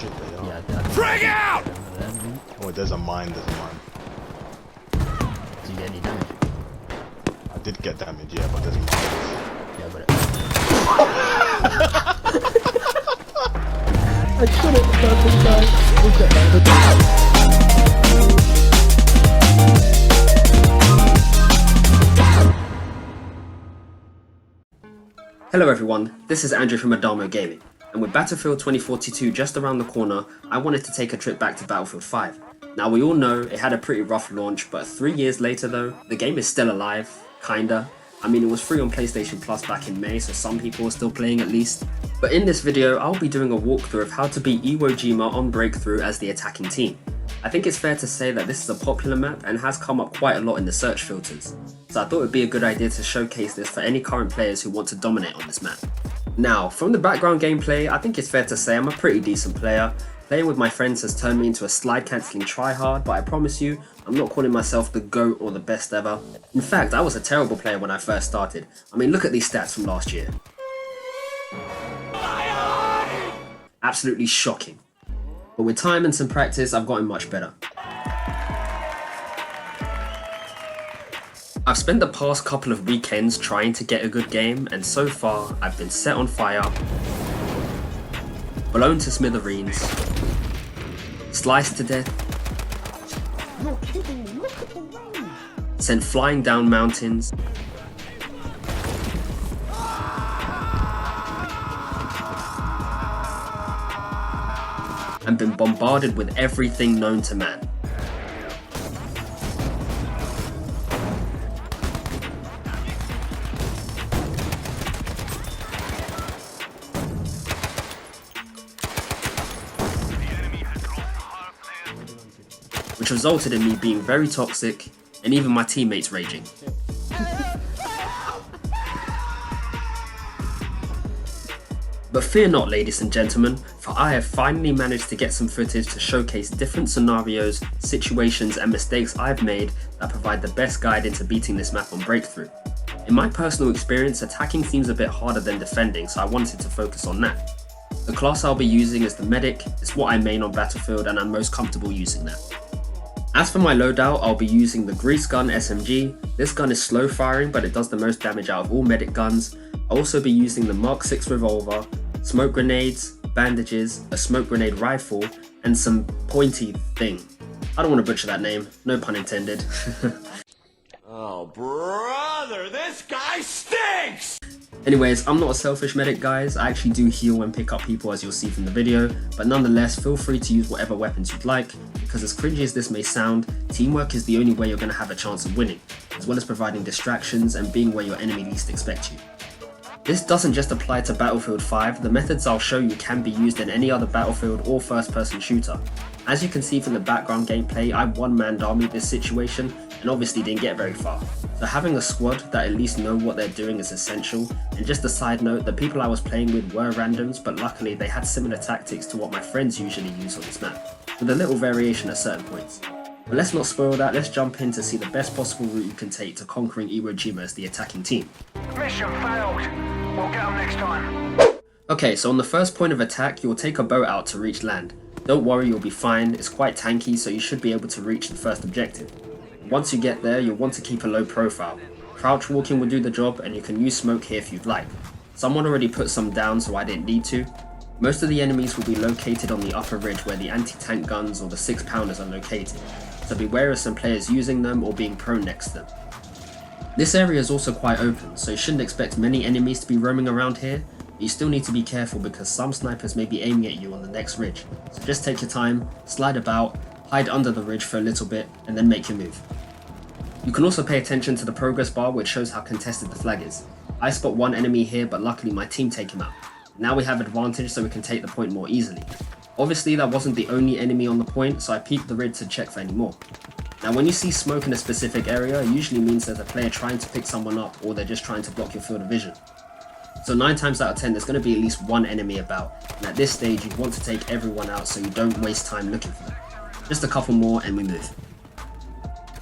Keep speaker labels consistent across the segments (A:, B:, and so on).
A: shit, they are.
B: Yeah, I think
C: Frag out!
A: Oh, there's a mine, there's a mine.
B: Do you get any damage?
A: I did get damage, yeah, but there's mines.
B: Yeah, but
D: I shot at the purple guy. Look at that.
E: Hello everyone, this is Andrew from Adamo Gaming, and with Battlefield 2042 just around the corner, I wanted to take a trip back to Battlefield 5. Now we all know it had a pretty rough launch, but 3 years later though, the game is still alive, kinda. I mean, it was free on PlayStation Plus back in May, so some people are still playing at least. But in this video, I'll be doing a walkthrough of how to beat Iwo Jima on Breakthrough as the attacking team. I think it's fair to say that this is a popular map and has come up quite a lot in the search filters, so I thought it would be a good idea to showcase this for any current players who want to dominate on this map. Now, from the background gameplay, I think it's fair to say I'm a pretty decent player. Playing with my friends has turned me into a slide cancelling tryhard, but I promise you, I'm not calling myself the GOAT or the best ever. In fact, I was a terrible player when I first started. I mean, look at these stats from last year. Absolutely shocking. But with time and some practice, I've gotten much better. I've spent the past couple of weekends trying to get a good game, and so far, I've been set on fire, blown to smithereens, sliced to death,
D: You're kidding, look at the road.
E: sent flying down mountains, and been bombarded with everything known to man. Which resulted in me being very toxic and even my teammates raging. But fear not, ladies and gentlemen, for I have finally managed to get some footage to showcase different scenarios, situations and mistakes I've made that provide the best guide into beating this map on Breakthrough. In my personal experience, attacking seems a bit harder than defending, so I wanted to focus on that. The class I'll be using is the Medic. It's what I main on Battlefield and I'm most comfortable using that. As for my loadout, I'll be using the Grease Gun SMG. This gun is slow firing, but it does the most damage out of all medic guns. I'll also be using the Mark 6 revolver, smoke grenades, bandages, a smoke grenade rifle, and some pointy thing. I don't want to butcher that name, no pun intended.
C: Oh, brother, this guy stinks!
E: Anyways, I'm not a selfish medic, guys. I actually do heal and pick up people, as you'll see from the video, but nonetheless, feel free to use whatever weapons you'd like, because as cringy as this may sound, teamwork is the only way you're going to have a chance of winning, as well as providing distractions and being where your enemy least expects you. This doesn't just apply to Battlefield 5, the methods I'll show you can be used in any other Battlefield or first-person shooter. As you can see from the background gameplay, I one-manned army this situation, and obviously didn't get very far. So having a squad that at least know what they're doing is essential, and just a side note, the people I was playing with were randoms, but luckily they had similar tactics to what my friends usually use on this map, with a little variation at certain points. But let's not spoil that, let's jump in to see the best possible route you can take to conquering Iwo Jima as the attacking team.
F: Mission failed. We'll get them next time.
E: Okay, so on the first point of attack, you'll take a boat out to reach land. Don't worry, you'll be fine, it's quite tanky, so you should be able to reach the first objective. Once you get there, you'll want to keep a low profile. Crouch walking will do the job, and you can use smoke here if you'd like. Someone already put some down, so I didn't need to. Most of the enemies will be located on the upper ridge where the anti-tank guns or the 6-pounders are located, so beware of some players using them or being prone next to them. This area is also quite open, so you shouldn't expect many enemies to be roaming around here, but you still need to be careful because some snipers may be aiming at you on the next ridge. So just take your time, slide about, hide under the ridge for a little bit, and then make your move. You can also pay attention to the progress bar, which shows how contested the flag is. I spot one enemy here, but luckily my team take him out. Now we have advantage, so we can take the point more easily. Obviously that wasn't the only enemy on the point, so I peeked the ridge to check for any more. Now when you see smoke in a specific area, it usually means there's a player trying to pick someone up, or they're just trying to block your field of vision. So 9 times out of 10 there's going to be at least one enemy about, and at this stage you want to take everyone out so you don't waste time looking for them. Just a couple more and we move.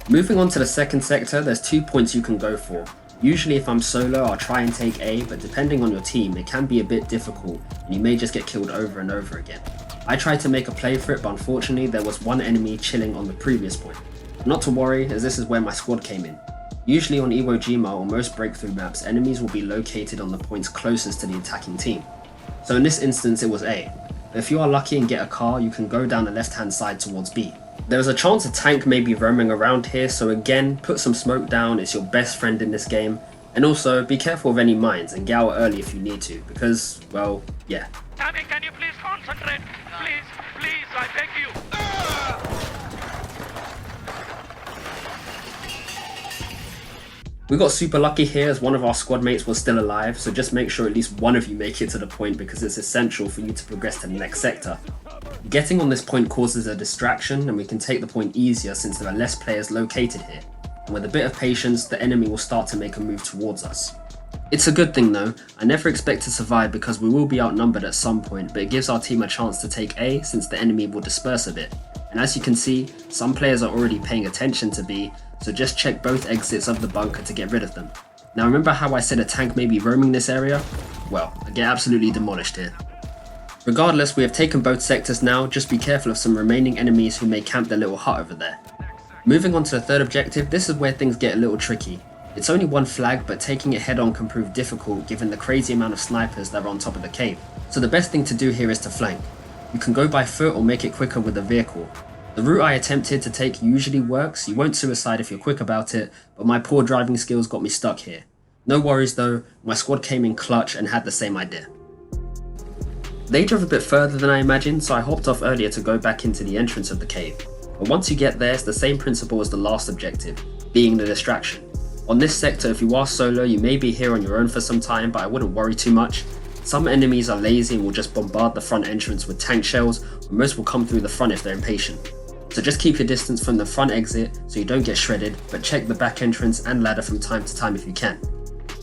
E: Moving on to the second sector, there's 2 points you can go for. Usually if I'm solo I'll try and take A, but depending on your team it can be a bit difficult and you may just get killed over and over again. I tried to make a play for it, but unfortunately there was one enemy chilling on the previous point. Not to worry, as this is where my squad came in. Usually on Iwo Jima or most breakthrough maps, enemies will be located on the points closest to the attacking team. So in this instance it was A, but if you are lucky and get a car, you can go down the left hand side towards B. There is a chance a tank may be roaming around here, so again, put some smoke down, it's your best friend in this game. And also, be careful of any mines and get out early if you need to, because, well, yeah.
F: Tammy, can you please concentrate? Please, I beg you.
E: We got super lucky here as one of our squad mates was still alive, so just make sure at least one of you make it to the point because it's essential for you to progress to the next sector. Getting on this point causes a distraction and we can take the point easier since there are less players located here. And with a bit of patience, the enemy will start to make a move towards us. It's a good thing though, I never expect to survive because we will be outnumbered at some point, but it gives our team a chance to take A since the enemy will disperse a bit. And as you can see, some players are already paying attention to B, so just check both exits of the bunker to get rid of them. Now remember how I said a tank may be roaming this area? Well, I get absolutely demolished here. Regardless, we have taken both sectors now, just be careful of some remaining enemies who may camp their little hut over there. Moving on to the third objective, this is where things get a little tricky. It's only one flag, but taking it head on can prove difficult given the crazy amount of snipers that are on top of the cave. So the best thing to do here is to flank. You can go by foot or make it quicker with a vehicle. The route I attempted to take usually works, you won't suicide if you're quick about it, but my poor driving skills got me stuck here. No worries though, my squad came in clutch and had the same idea. They drove a bit further than I imagined, so I hopped off earlier to go back into the entrance of the cave. But once you get there, it's the same principle as the last objective, being the distraction. On this sector, if you are solo, you may be here on your own for some time, but I wouldn't worry too much. Some enemies are lazy and will just bombard the front entrance with tank shells, or most will come through the front if they're impatient. So just keep your distance from the front exit so you don't get shredded, but check the back entrance and ladder from time to time if you can.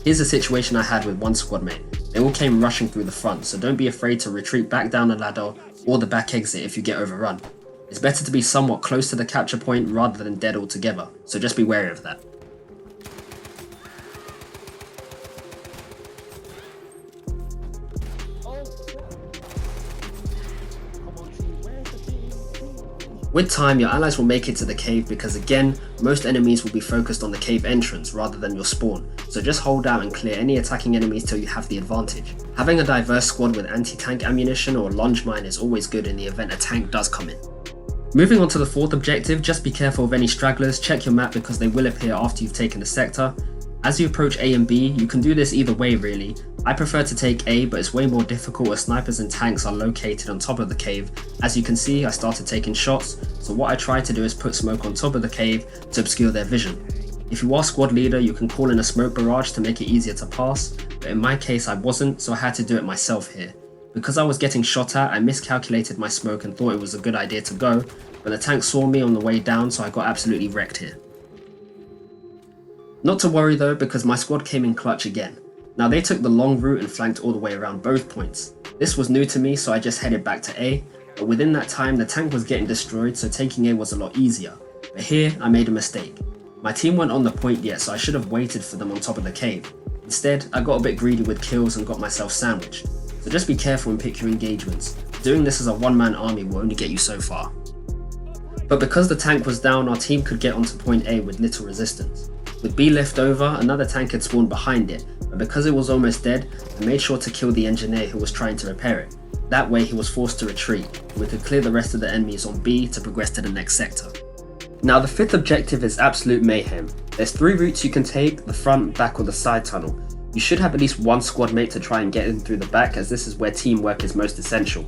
E: Here's a situation I had with one squad mate. They all came rushing through the front, so don't be afraid to retreat back down the ladder or the back exit if you get overrun. It's better to be somewhat close to the capture point rather than dead altogether, so just be wary of that. With time, your allies will make it to the cave because again, most enemies will be focused on the cave entrance rather than your spawn, so just hold out and clear any attacking enemies till you have the advantage. Having a diverse squad with anti-tank ammunition or a lunge mine is always good in the event a tank does come in. Moving on to the fourth objective, just be careful of any stragglers, check your map because they will appear after you've taken the sector. As you approach A and B, you can do this either way really. I prefer to take A, but it's way more difficult as snipers and tanks are located on top of the cave. As you can see, I started taking shots, so what I try to do is put smoke on top of the cave to obscure their vision. If you are squad leader, you can call in a smoke barrage to make it easier to pass, but in my case I wasn't, so I had to do it myself here. Because I was getting shot at, I miscalculated my smoke and thought it was a good idea to go, but the tank saw me on the way down, so I got absolutely wrecked here. Not to worry though, because my squad came in clutch again. Now they took the long route and flanked all the way around both points. This was new to me, so I just headed back to A, but within that time the tank was getting destroyed, so taking A was a lot easier. But here I made a mistake. My team weren't on the point yet, so I should have waited for them on top of the cave. Instead, I got a bit greedy with kills and got myself sandwiched. So just be careful and pick your engagements. Doing this as a one-man army will only get you so far. But because the tank was down, our team could get onto point A with little resistance. With B left over, another tank had spawned behind it, but because it was almost dead, I made sure to kill the engineer who was trying to repair it. That way he was forced to retreat, and we could clear the rest of the enemies on B to progress to the next sector. Now the fifth objective is absolute mayhem. There's 3 routes you can take, the front, back or the side tunnel. You should have at least one squad mate to try and get in through the back, as this is where teamwork is most essential.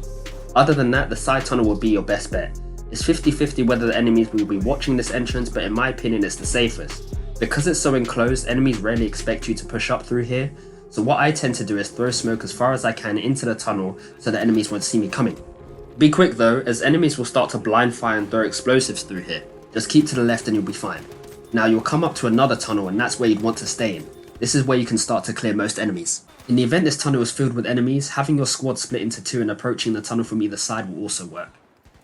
E: Other than that, the side tunnel will be your best bet. It's 50-50 whether the enemies will be watching this entrance, but in my opinion it's the safest. Because it's so enclosed, enemies rarely expect you to push up through here, so what I tend to do is throw smoke as far as I can into the tunnel so that enemies won't see me coming. Be quick though, as enemies will start to blind fire and throw explosives through here. Just keep to the left and you'll be fine. Now you'll come up to another tunnel and that's where you'd want to stay in. This is where you can start to clear most enemies. In the event this tunnel is filled with enemies, having your squad split into 2 and approaching the tunnel from either side will also work.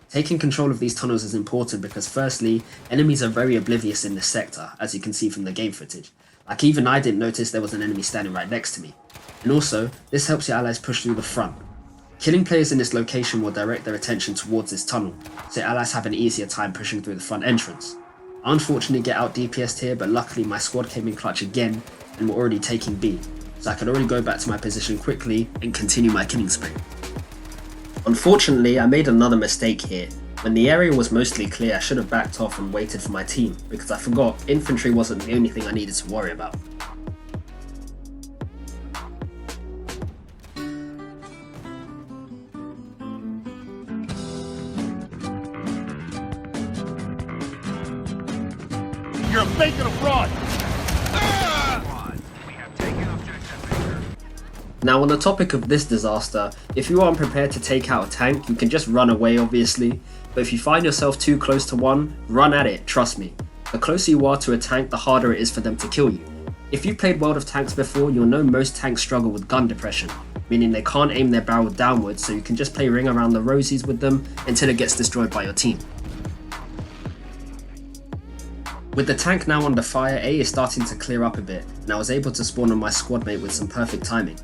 E: Taking control of these tunnels is important because firstly, enemies are very oblivious in this sector, as you can see from the game footage. Like even I didn't notice there was an enemy standing right next to me. And also, this helps your allies push through the front. Killing players in this location will direct their attention towards this tunnel, so allies have an easier time pushing through the front entrance. I unfortunately get out DPS'd here, but luckily my squad came in clutch again and were already taking B, so I could already go back to my position quickly and continue my killing spree. Unfortunately, I made another mistake here. When the area was mostly clear, I should have backed off and waited for my team, because I forgot infantry wasn't the only thing I needed to worry about.
F: You're faking a fraud!
E: Now on the topic of this disaster, if you are unprepared to take out a tank, you can just run away obviously, but if you find yourself too close to one, run at it, trust me. The closer you are to a tank, the harder it is for them to kill you. If you've played World of Tanks before, you'll know most tanks struggle with gun depression, meaning they can't aim their barrel downwards, so you can just play ring around the rosies with them until it gets destroyed by your team. With the tank now under fire, A is starting to clear up a bit, and I was able to spawn on my squad mate with some perfect timing.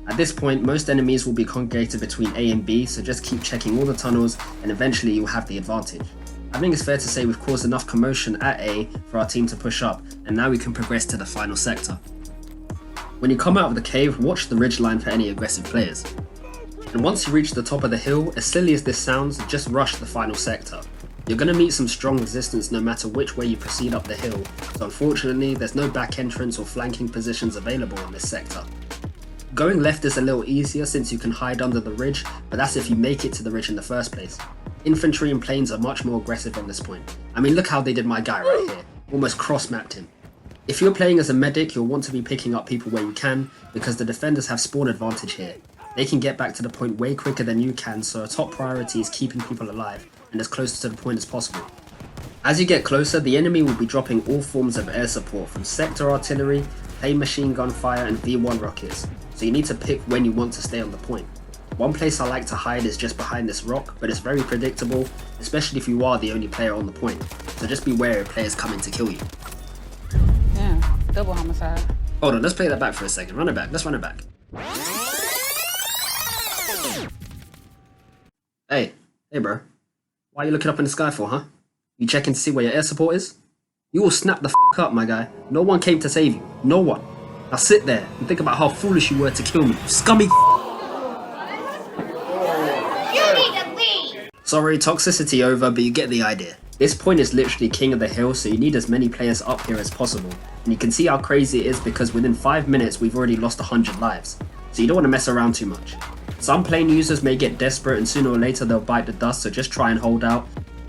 E: At this point, most enemies will be congregated between A and B, so just keep checking all the tunnels and eventually you'll have the advantage. I think it's fair to say we've caused enough commotion at A for our team to push up, and now we can progress to the final sector. When you come out of the cave, watch the ridgeline for any aggressive players. And once you reach the top of the hill, as silly as this sounds, just rush the final sector. You're going to meet some strong resistance no matter which way you proceed up the hill, so unfortunately there's no back entrance or flanking positions available in this sector. Going left is a little easier since you can hide under the ridge, but that's if you make it to the ridge in the first place. Infantry and planes are much more aggressive on this point. I mean, look how they did my guy right here, almost cross-mapped him. If you're playing as a medic, you'll want to be picking up people where you can, because the defenders have spawn advantage here. They can get back to the point way quicker than you can, so a top priority is keeping people alive and as close to the point as possible. As you get closer, the enemy will be dropping all forms of air support from sector artillery, plane machine gun fire and V1 rockets, so you need to pick when you want to stay on the point. One place I like to hide is just behind this rock, but it's very predictable, especially if you are the only player on the point, so just be wary of players coming to kill you.
G: Yeah, double homicide.
E: Hold on, let's play that back for a second. Run it back, let's run it back. Hey bro, why are you looking up in the sky for, huh? You checking to see where your air support is? You will snap the f up, my guy. No one came to save you, no one. Now sit there and think about how foolish you were to kill me, you scummy
H: You need to leave!
E: Sorry, toxicity over, but you get the idea. This point is literally king of the hill, so you need as many players up here as possible. And you can see how crazy it is because within 5 minutes we've already lost 100 lives. So you don't want to mess around too much. Some plane users may get desperate and sooner or later they'll bite the dust, so just try and hold out.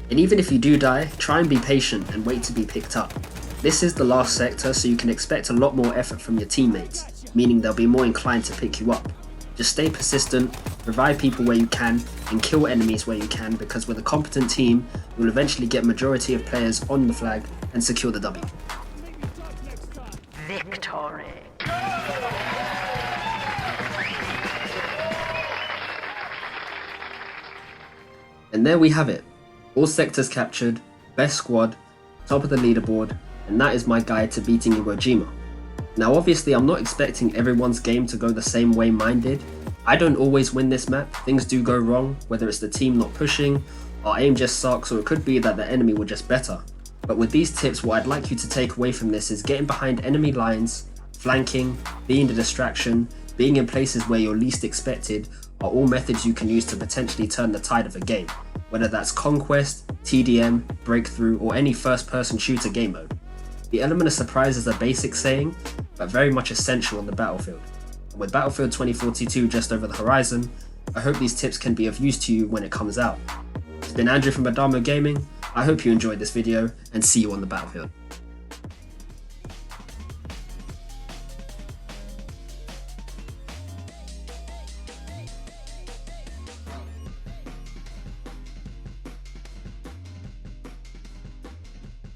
E: And even if you do die, try and be patient and wait to be picked up. This is the last sector, so you can expect a lot more effort from your teammates, meaning they'll be more inclined to pick you up. Just stay persistent, revive people where you can, and kill enemies where you can, because with a competent team, you'll eventually get majority of players on the flag and secure the W.
H: Victory.
E: And there we have it. All sectors captured, best squad, top of the leaderboard, and that is my guide to beating Iwo Jima. Now obviously I'm not expecting everyone's game to go the same way mine did. I don't always win this map, things do go wrong, whether it's the team not pushing, our aim just sucks, or it could be that the enemy were just better. But with these tips, what I'd like you to take away from this is getting behind enemy lines, flanking, being the distraction, being in places where you're least expected are all methods you can use to potentially turn the tide of a game, whether that's Conquest, TDM, Breakthrough, or any first-person shooter game mode. The element of surprise is a basic saying, but very much essential on the battlefield. And with Battlefield 2042 just over the horizon, I hope these tips can be of use to you when it comes out. It's been Andrew from Adamo Gaming. I hope you enjoyed this video, and see you on the battlefield.